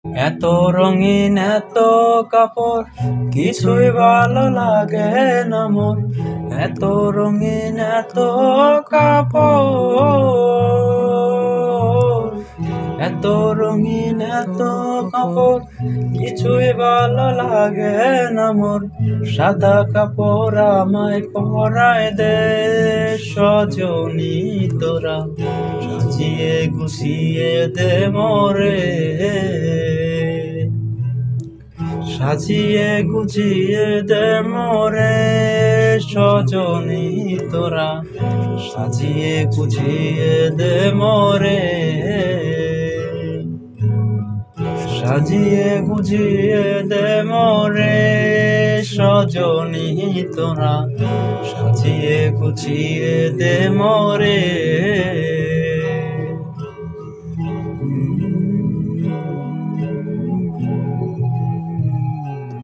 এত রঙিন এত কাপড় কিছুই ভালো লাগে না মোর। এত রঙিন এত কাপড়, এত রঙিন এত কাপড় কিছুই ভালো লাগে না মোর। সাদা কাপড় আমায় পরায় দে সজনী তোরা, সাজিয়ে গুছিয়ে দে মোরে, সাজিয়ে গুছিয়ে দে মোরে সজনী তোরা, সাজিয়ে গুছিয়ে দে মোরে, সাজিয়ে গুছিয়ে দে মোরে সজনী তোরা, সাজিয়ে গুছিয়ে দে মোরে।